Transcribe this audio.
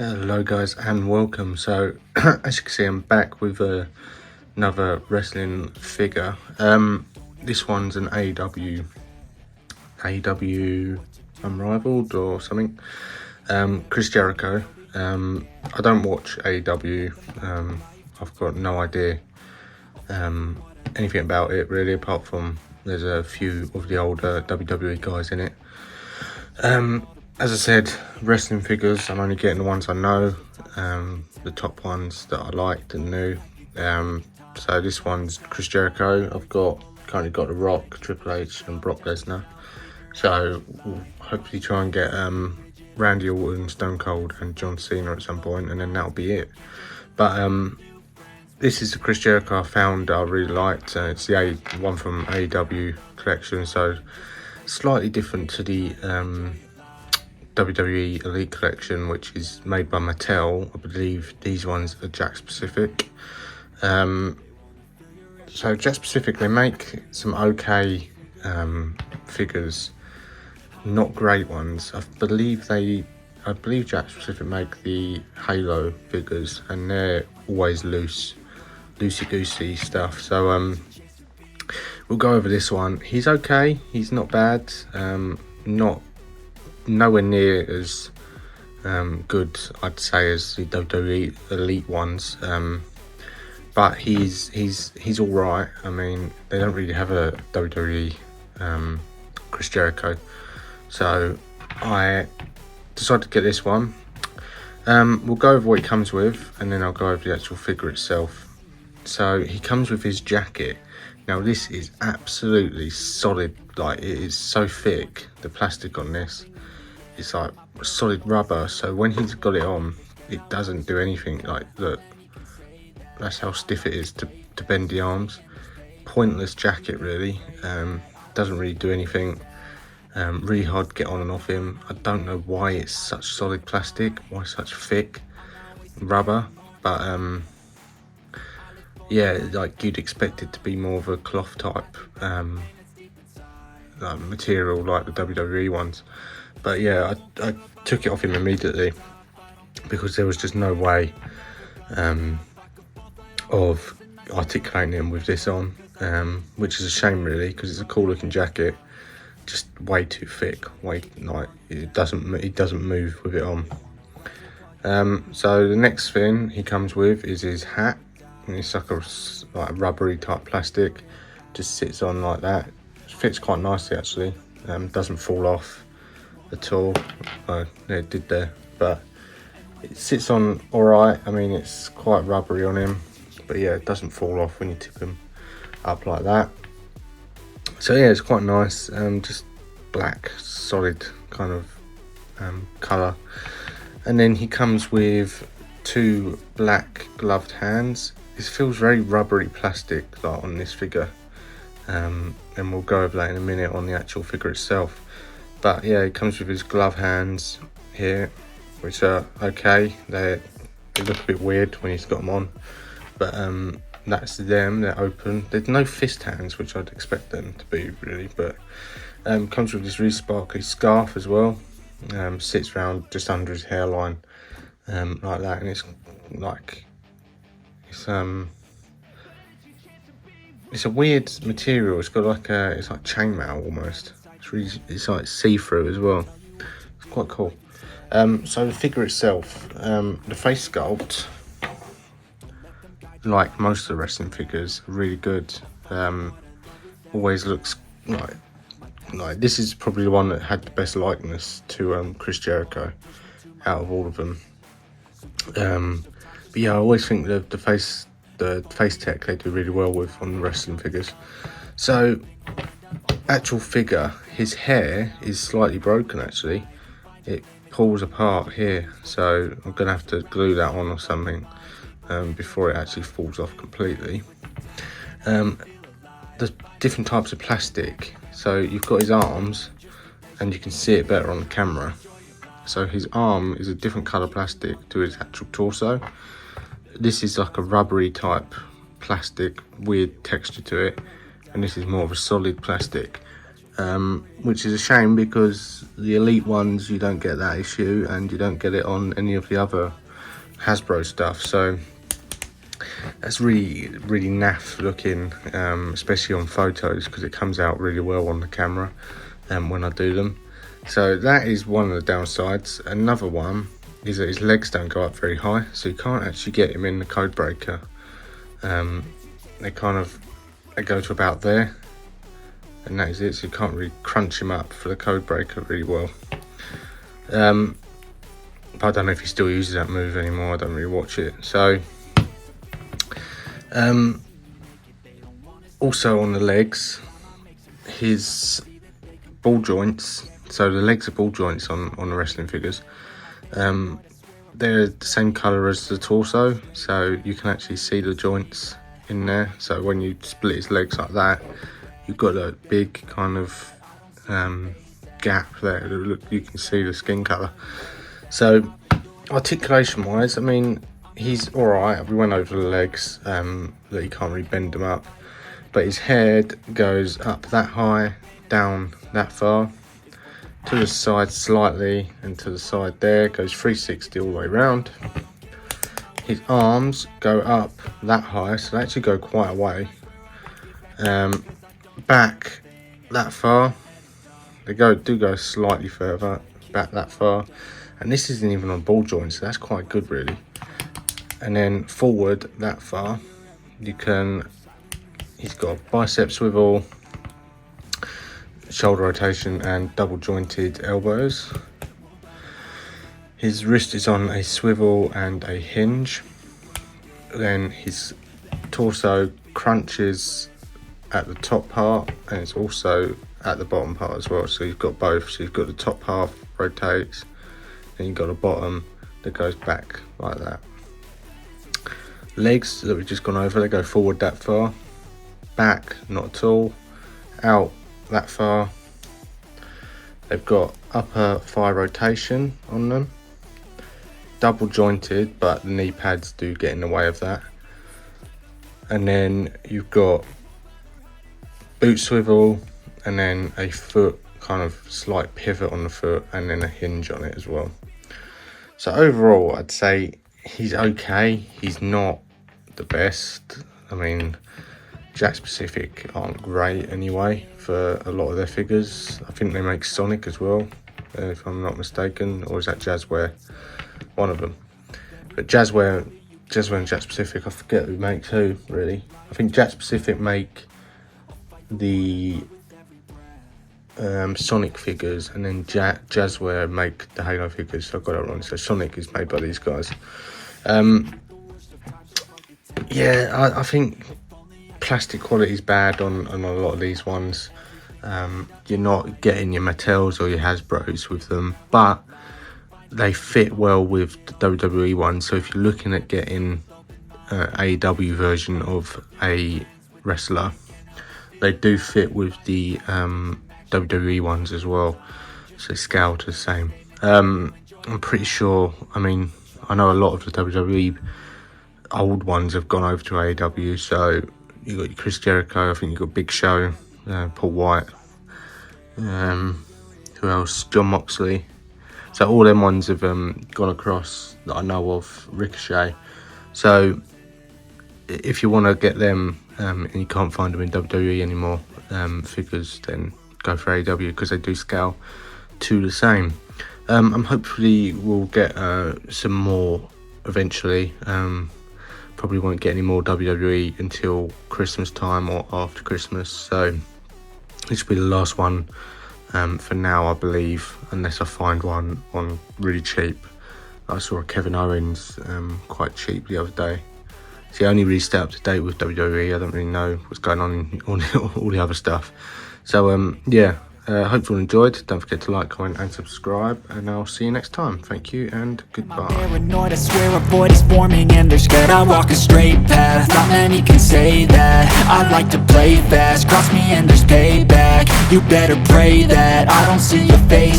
Hello guys and welcome. So as you can see, I'm back with another wrestling figure. This one's an AEW Unrivaled or something. Chris Jericho. I don't watch AEW. I've got no idea anything about it really, apart from there's a few of the older WWE guys in it. As I said, wrestling figures, I'm only getting the ones I know, the top ones that I liked and knew. So this one's Chris Jericho. I've currently got The Rock, Triple H and Brock Lesnar. So we'll hopefully try and get Randy Orton, Stone Cold and John Cena at some point, and then that'll be it. But this is the Chris Jericho I found that I really liked. It's the one from AEW collection, so slightly different to the WWE Elite Collection, which is made by Mattel. I believe these ones are Jakks Pacific. So Jakks Pacific, they make some okay figures, not great ones. I believe Jakks Pacific make the Halo figures, and they're always loosey-goosey stuff. So we'll go over this one. He's okay. He's not bad. Nowhere near as good, I'd say, as the WWE Elite ones, but he's all right. I mean, they don't really have a WWE Chris Jericho, so I decided to get this one. We'll go over what he comes with, and then I'll go over the actual figure itself. So he comes with his jacket. Now this is absolutely solid. Like, it is so thick, the plastic on this. It's like solid rubber, so when he's got it on, it doesn't do anything. Like, look, that's how stiff it is to bend the arms. Pointless jacket really. Doesn't really do anything. Really hard to get on and off him. I don't know why it's such solid plastic, why such thick rubber, but yeah, like, you'd expect it to be more of a cloth type like material, like the WWE ones. But yeah, I took it off him immediately because there was just no way of articulating him with this on, which is a shame really, because it's a cool looking jacket, just way too thick. Like, it doesn't move with it on. So the next thing he comes with is his hat, and it's like a rubbery type plastic, just sits on like that. It fits quite nicely actually. Doesn't fall off at all. It did there, but it sits on all right. I mean, it's quite rubbery on him, but yeah, it doesn't fall off when you tip him up like that. So yeah, it's quite nice. Just black, solid kind of colour. And then he comes with two black gloved hands. This feels very rubbery plastic, like, on this figure, and we'll go over that in a minute on the actual figure itself. But yeah, it comes with his glove hands here, which are okay. They look a bit weird when he's got them on, but that's them. They're open. There's no fist hands, which I'd expect them to be really, but comes with this really sparkly scarf as well. Sits around just under his hairline, like that, and it's like it's a weird material. It's got like it's like chainmail almost. It's like see-through as well. It's quite cool. So the figure itself, the face sculpt, like most of the wrestling figures, are really good. Always looks like this is probably the one that had the best likeness to Chris Jericho out of all of them. But yeah, I always think the face tech they do really well with on the wrestling figures. So actual figure, his hair is slightly broken actually. It pulls apart here, so I'm gonna have to glue that on or something before it actually falls off completely. The different types of plastic, so you've got his arms, and you can see it better on the camera. So his arm is a different colour plastic to his actual torso. This is like a rubbery type plastic, weird texture to it, and this is more of a solid plastic. which is a shame because the elite ones you don't get that issue, and you don't get it on any of the other Hasbro stuff. So that's really naff looking, especially on photos, because it comes out really well on the camera when I do them. So that is one of the downsides. Another one is that his legs don't go up very high, so you can't actually get him in the code breaker. They go to about there, and that is it. So you can't really crunch him up for the code breaker really well. But I don't know if he still uses that move anymore. I don't really watch it. So also on the legs, his ball joints. So the legs are ball joints on the wrestling figures. They're the same colour as the torso, so you can actually see the joints in there. So when you split his legs like that, you've got a big kind of gap there. You can see the skin colour. So articulation wise, I mean, he's alright. We went over the legs, that you can't really bend them up, but his head goes up that high, down that far, to the side slightly, and to the side there, goes 360 all the way around. His arms go up that high, so they actually go quite a way. Back that far, they do go slightly further back that far, and this isn't even on ball joints, so that's quite good really. And then forward that far, he's got a bicep swivel, shoulder rotation, and double jointed elbows. His wrist is on a swivel and a hinge. Then his torso crunches at the top part, and it's also at the bottom part as well. So you've got both. So you've got the top half rotates, and you've got a bottom that goes back like that. Legs that we've just gone over, they go forward that far, back not at all, out that far. They've got upper thigh rotation on them, double jointed, but the knee pads do get in the way of that. And then you've got boot swivel, and then a foot kind of slight pivot on the foot, and then a hinge on it as well. So overall, I'd say he's okay. He's not the best. I mean, Jakks Pacific aren't great anyway for a lot of their figures. I think they make Sonic as well, if I'm not mistaken, or is that Jazzware? One of them. But Jazzware and Jakks Pacific, I forget who makes who really. I think Jakks Pacific make the Sonic figures, and then Jazzware make the Halo figures. So I got it wrong. So Sonic is made by these guys. Yeah, I think plastic quality is bad on a lot of these ones. You're not getting your Mattels or your Hasbros with them, but they fit well with the WWE ones. So if you're looking at getting AEW version of a wrestler, they do fit with the WWE ones as well. So they scale to the same. I'm pretty sure, I mean, I know a lot of the WWE old ones have gone over to AEW. So you got your Chris Jericho, I think you got Big Show, Paul White, who else? John Moxley. So all them ones have gone across that I know of. Ricochet. So if you want to get them and you can't find them in WWE anymore, figures, then go for AEW because they do scale to the same. Hopefully we'll get some more eventually. Probably won't get any more WWE until Christmas time or after Christmas. So this will be the last one for now, I believe, unless I find one on really cheap. I saw a Kevin Owens quite cheap the other day. See, I only really stay up to date with WWE. I don't really know what's going on in all the other stuff. So yeah, hopefully you enjoyed. Don't forget to like, comment and subscribe, and I'll see you next time. Thank you and goodbye. Paranoid, I swear a void is forming and they're scared I walk a straight path. Not many can say that. I like to play fast. Cross me and there's payback. You better pray that I don't see your face